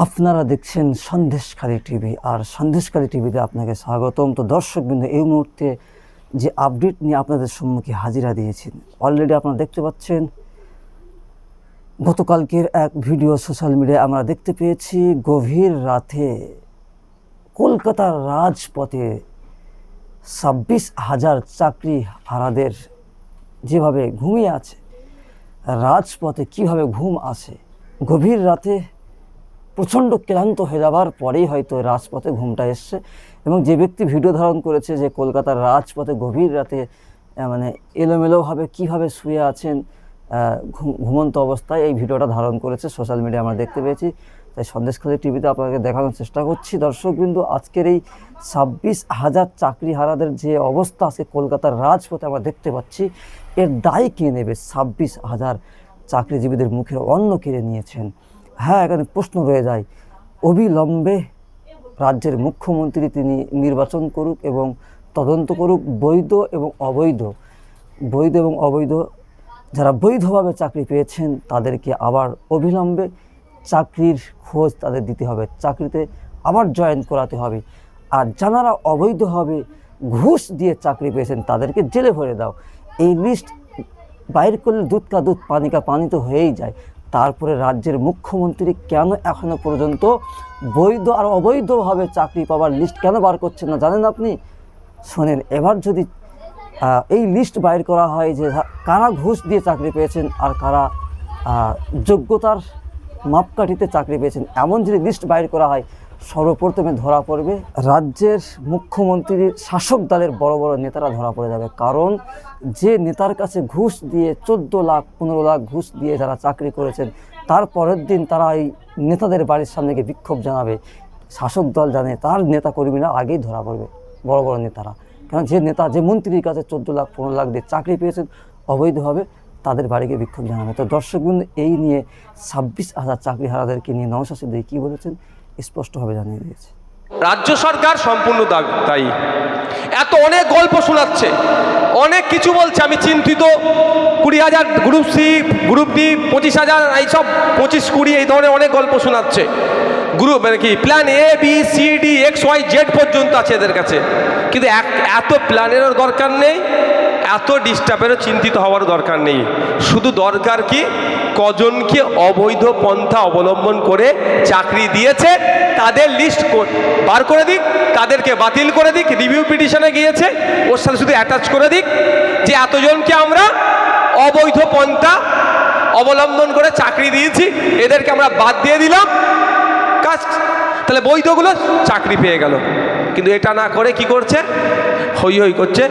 আপনারা দেখছেন সন্দেশখালী টিভি আর সন্দেশখালী টিভিতে আপনাকে স্বাগতম। তো দর্শকবৃন্দ, এই মুহূর্তে যে আপডেট নিয়ে আপনাদের সম্মুখে হাজিরা দিয়েছেন, অলরেডি আপনারা দেখতে পাচ্ছেন গতকালকের এক ভিডিও সোশ্যাল মিডিয়ায় আমরা দেখতে পেয়েছি। গভীর রাতে কলকাতার রাজপথে 26,000 চাকরি হারাদের যেভাবে ঘুমিয়ে আছে, রাজপথে কিভাবে ঘুম আসে, গভীর রাতে প্রচণ্ড ক্লান্ত হয়ে যাবার পরেই হয়তো রাজপথে ঘুমটা এসছে। এবং যে ব্যক্তি ভিডিও ধারণ করেছে যে কলকাতার রাজপথে গভীর রাতে মানে এলোমেলোভাবে কীভাবে শুয়ে আছেন ঘুমন্ত অবস্থায়, এই ভিডিওটা ধারণ করেছে সোশ্যাল মিডিয়া আমরা দেখতে পেয়েছি। তাই সন্দেশখালী টিভিতে আপনাকে দেখানোর চেষ্টা করছি। দর্শকবৃন্দ, আজকের এই 26,000 চাকরি হারাদের যে অবস্থা আজকে কলকাতার রাজপথে আমরা দেখতে পাচ্ছি, এর দায় কে নেবে? 26,000 চাকরিজীবীদের মুখের অন্ন কেড়ে নিয়েছেন। হ্যাঁ, এখানে প্রশ্ন রয়ে যায়, অবিলম্বে রাজ্যের মুখ্যমন্ত্রী তিনি নির্বাচন করুক এবং তদন্ত করুক বৈধ এবং অবৈধ যারা বৈধভাবে চাকরি পেয়েছেন তাদেরকে আবার অবিলম্বে চাকরির খোঁজ তাদের দিতে হবে, চাকরিতে আবার জয়েন করাতে হবে। আর যারা অবৈধভাবে ঘুষ দিয়ে চাকরি পেয়েছেন তাদেরকে জেলে ভরে দাও। এই লিস্ট বাইর করলে দুধ কা দুধ পানি কা পানি তো হয়েই যায়। তারপরে রাজ্যের মুখ্যমন্ত্রী কেন এখনও পর্যন্ত বৈধ আর অবৈধভাবে চাকরি পাওয়ার লিস্ট কেন বার করছেন না জানেন আপনি? শোনেন, এবার যদি এই লিস্ট বাইর করা হয় যে কারা ঘুষ দিয়ে চাকরি পেয়েছেন আর কারা যোগ্যতার মাপকাঠিতে চাকরি পেয়েছেন, এমন যদি লিস্ট বাইর করা হয়, সর্বপ্রথমে ধরা পড়বে রাজ্যের মুখ্যমন্ত্রীর শাসক দলের বড় বড় নেতারা ধরা পড়ে যাবে। কারণ যে নেতার কাছে ঘুষ দিয়ে 14 লাখ 15 লাখ ঘুষ দিয়ে যারা চাকরি করেছেন, তার পরের দিন তারা এই নেতাদের বাড়ির সামনে গিয়ে বিক্ষোভ জানাবে। শাসক দল জানে তার নেতা কর্মীরা আগেই ধরা পড়বে, বড় বড় নেতারা। কারণ যে মন্ত্রীর কাছে 14 লাখ 15 লাখ দিয়ে চাকরি পেয়েছেন অবৈধভাবে, তাদের বাড়িকে বিক্ষোভ জানাবে। তো দর্শকবৃন্দ, এই নিয়ে 26,000 চাকরি হারাদেরকে নিয়ে নওশাদ সিদ্দিকী কী বলেছেন স্পষ্টভাবে জানিয়ে দিয়েছে। রাজ্য সরকার সম্পূর্ণ দায়ী। এত অনেক গল্প শোনাচ্ছে, অনেক কিছু বলছে, আমি চিন্তিত। 20,000 গ্রুপ সি, গ্রুপ ডি 25,000, এইসব 25-20 এই ধরনের অনেক গল্প শোনাচ্ছে। গ্রুপ মানে কি plan A B C D X Y Z পর্যন্ত আছে এদের কাছে। কিন্তু এত প্ল্যানেরও দরকার নেই, এত ডিস্টার্বেরও চিন্তিত হওয়ার দরকার নেই। শুধু দরকার কি, কজনকে অবৈধ পন্থা অবলম্বন করে চাকরি দিয়েছে তাদের লিস্ট বার করে দিক, তাদেরকে বাতিল করে দিক। রিভিউ পিটিশনে গিয়েছে, ওর সাথে শুধু অ্যাটাচ করে দিক যে এতজনকে আমরা অবৈধ পন্থা অবলম্বন করে চাকরি দিয়েছি, এদেরকে আমরা বাদ দিয়ে দিলাম, কাজ। তাহলে বৈধগুলো চাকরি পেয়ে গেল। কিন্তু এটা না করে কি করছে, হই হই করছে,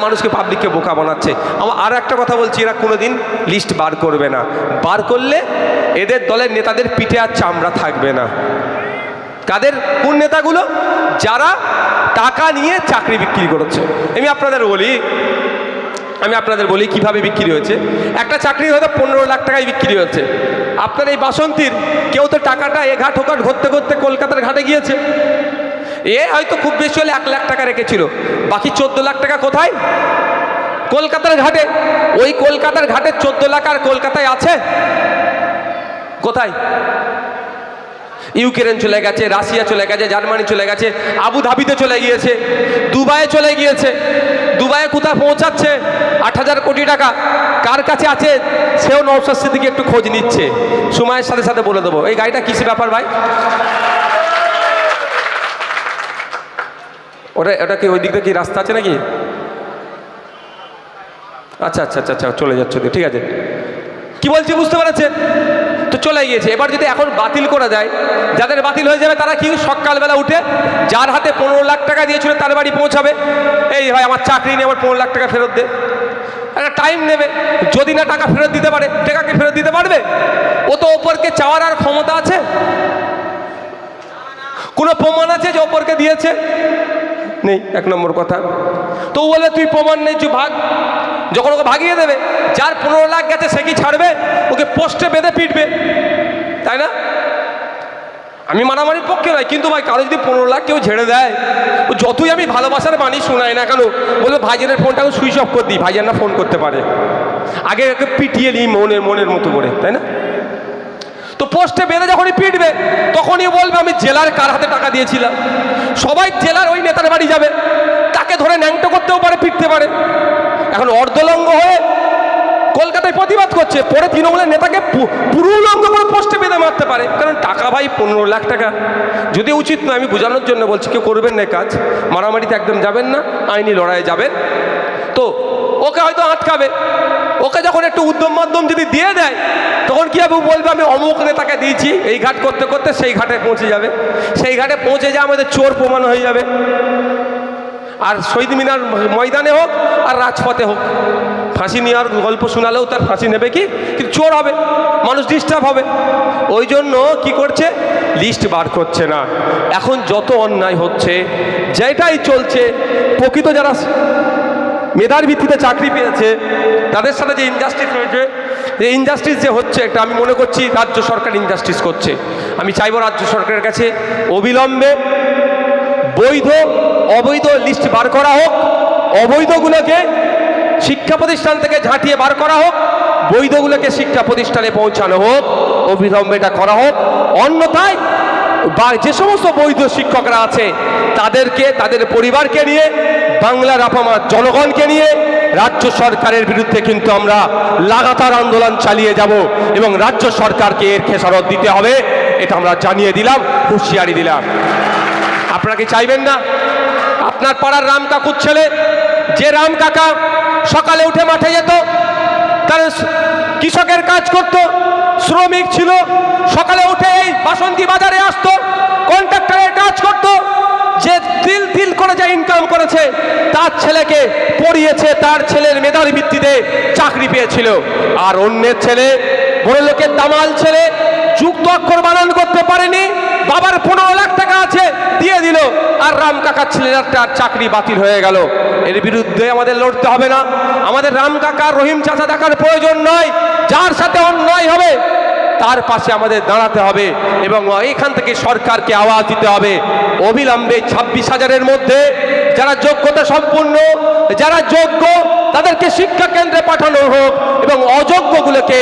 মানুষকে পাবলিককে বোকা বানাচ্ছে। আমার আর একটা কথা বলছি, এরা কোনোদিন লিস্ট বার করবে না। বার করলে এদের দলের নেতাদের পিঠে আর চামড়া থাকবে না। কাদের? কোন নেতাগুলো? যারা টাকা নিয়ে চাকরি বিক্রি করেছে। আমি আপনাদের বলি কিভাবে বিক্রি হয়েছে। একটা চাকরি হয়তো 15 লাখ টাকায় বিক্রি হয়েছে। আপনার এই বাসন্তীর কেউ তো টাকাটা ঘাট ওঘাট ঘুরতে ঘুরতে কলকাতার ঘাটে গিয়েছে, হয়তো খুব বেশি হলে 1 লাখ টাকা রেখেছিল, বাকি 14 লাখ টাকা কোথায়? কলকাতার ঘাটে। ওই কলকাতার ঘাটে 14 লাখ আর কলকাতায় আছে কোথায়? ইউক্রেন চলে গেছে, রাশিয়া চলে গেছে, জার্মানি চলে গেছে, আবুধাবিতে চলে গিয়েছে, দুবাইয়ে চলে গিয়েছে। দুবাইয়ে কোথায় পৌঁছাচ্ছে? 8,000 কোটি টাকা কার কাছে আছে সেও নওশাদ সিদ্দিকী একটু খোঁজ নিচ্ছে। সময়ের সাথে সাথে বলে দেবো। এই গাড়িটা কিসের ব্যাপার ভাই? ওটা কি ওই দিকটা কি রাস্তা আছে নাকি? আচ্ছা, চলে যাচ্ছে, ঠিক আছে। কি বলছি বুঝতে পেরেছেন তো? চলে গিয়েছে। এবার যদি এখন বাতিল করা যায়, যাদের বাতিল হয়ে যাবে তারা কি সকালবেলা উঠে যার হাতে 15 লাখ টাকা দিয়েছিল তার বাড়ি পৌঁছাবে, এই ভাই আমার চাকরি নিয়ে আমার 15 লাখ টাকা ফেরত দে। একটা টাইম নেবে, যদি না টাকা ফেরত দিতে পারে, টাকাকে ফেরত দিতে পারবে? ও তো ওপরকে চাওয়ার আর ক্ষমতা আছে? কোনো প্রমাণ আছে যে ওপরকে দিয়েছে? নেই, 1 নম্বর কথা। তো বলে তুই প্রমাণ নেই, তুই ভাগ। যখন ওকে ভাগিয়ে দেবে, যার 15 লাখ গেছে সে কি ছাড়বে? ওকে পোস্টে বেঁধে পিটবে, তাই না? আমি মারামারির পক্ষে নয়, কিন্তু ভাই কারো যদি 15 লাখ কেউ ঝেড়ে দেয়, ও যতই আমি ভালোবাসার বাণী শোনাই না কেন, বলবে ভাইজানের ফোনটা সুইচ অফ করে দিই, ভাইজান না ফোন করতে পারে। আগে ওকে পিটিয়ে নিই মনের মতো করে, তাই না? তো পোস্টে বেঁধে যখনই পিটবে তখনই বলবে আমি জেলার কার হাতে টাকা দিয়েছিলাম। সবাই জেলার ওই নেতার বাড়ি যাবে, তাকে ধরে ন্যাংটো করতেও পারে, পিটতে পারে। এখন অর্ধলঙ্গ হয়ে কলকাতায় প্রতিবাদ করছে, পরে তৃণমূলের নেতাকে পুরো উলঙ্গ করে পোস্টে বেঁধে মারতে পারে। কারণ টাকা ভাই 15 লাখ টাকা, যদি উচিত নয়, আমি বোঝানোর জন্য বলছি, কেউ করবেন না কাজ, মারামারিতে একদম যাবেন না, আইনি লড়াইয়ে যাবেন। তো ওকে হয়তো আটকাবে, ওকে যখন একটু উদ্যম মাধ্যম যদি দিয়ে দেয় তখন কি হবে, বলবে আমি অমুক নেতাকে দিয়েছি, এই ঘাট করতে করতে সেই ঘাটে পৌঁছে যাবে, সেই ঘাটে পৌঁছে যা আমাদের চোর প্রমাণ হয়ে যাবে। আর শহীদ মিনার ময়দানে হোক আর রাজপথে হোক, ফাঁসি নেওয়ার গল্প শোনালেও তার ফাঁসি নেবে কি, কিন্তু চোর হবে, মানুষ ডিস্টার্ব হবে। ওই জন্য কি করছে, লিস্ট বার করছে না। এখন যত অন্যায় হচ্ছে, যেটাই চলছে, প্রকৃত যারা মেধার ভিত্তিতে চাকরি পেয়েছে তাদের সাথে যে ইনজাস্টিস হয়েছে, যে ইনজাস্টিস যে হচ্ছে, একটা আমি মনে করছি রাজ্য সরকার ইনজাস্টিস করছে। আমি চাইবো রাজ্য সরকারের কাছে অবিলম্বে বৈধ অবৈধ লিস্ট বার করা হোক, অবৈধগুলোকে শিক্ষা প্রতিষ্ঠান থেকে ঝাঁটিয়ে বার করা হোক, বৈধগুলোকে শিক্ষা প্রতিষ্ঠানে পৌঁছানো হোক, অবিলম্বে এটা করা হোক। অন্যথায় বা যে সমস্ত বৈধ শিক্ষকরা আছে তাদেরকে, তাদের পরিবারকে নিয়ে, বাংলার আপামার জনগণকে নিয়ে রাজ্য সরকারের বিরুদ্ধে কিন্তু আমরা লাগাতার আন্দোলন চালিয়ে যাব এবং রাজ্য সরকারকে এর খেসারত দিতে হবে, এটা আমরা জানিয়ে দিলাম, হুঁশিয়ারি দিলাম। আপনারা কি চাইবেন না আপনার পাড়ার রাম কাকুর ছেলে, যে রাম কাকা সকালে উঠে মাঠে যেত, তার কৃষকের কাজ করত, শ্রমিক ছিল, সকালে উঠে এই বাসন্তী বাজারে আসতো, কন্ট্রাক্টরের কাজ করত, যে তিল তিল করে যা ইনকাম করেছে, তার ছেলেকে পড়িয়েছে, তার ছেলের মেধার ভিত্তিতে চাকরি পেয়েছিল। আর অন্যের ছেলে, বড় লোকের দামাল ছেলে, যুক্ত অক্ষর বানান করতে পারেনি, বাবার 15 লাখ টাকা আছে দিয়ে দিল, আর রাম কাকার ছেলের চাকরি বাতিল হয়ে গেল। এর বিরুদ্ধে আমাদের লড়তে হবে না? আমাদের রাম কাকা, রহিম চাচা দেখার প্রয়োজন নয়, যার সাথে অন্যায় হবে তার পাশে আমাদের দাঁড়াতে হবে এবং এখান থেকে সরকারকে আওয়াজ দিতে হবে। অবিলম্বে 26,000-এর মধ্যে যারা যোগ্যতা সম্পূর্ণ, যারা যোগ্য, তাদেরকে শিক্ষা কেন্দ্রে পাঠানো হোক এবং অযোগ্যগুলোকে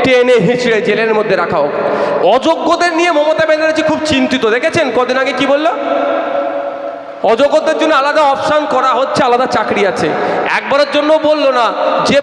টেনে হিঁচড়ে জেলের মধ্যে রাখা হোক। অযোগ্যদের নিয়ে মমতা ব্যানার্জি খুব চিন্তিত, দেখেছেন কদিন আগে কি বলল, অযোগ্যদের জন্য আলাদা অপশন করা হচ্ছে, আলাদা চাকরি আছে। একবারের জন্য বললো না যে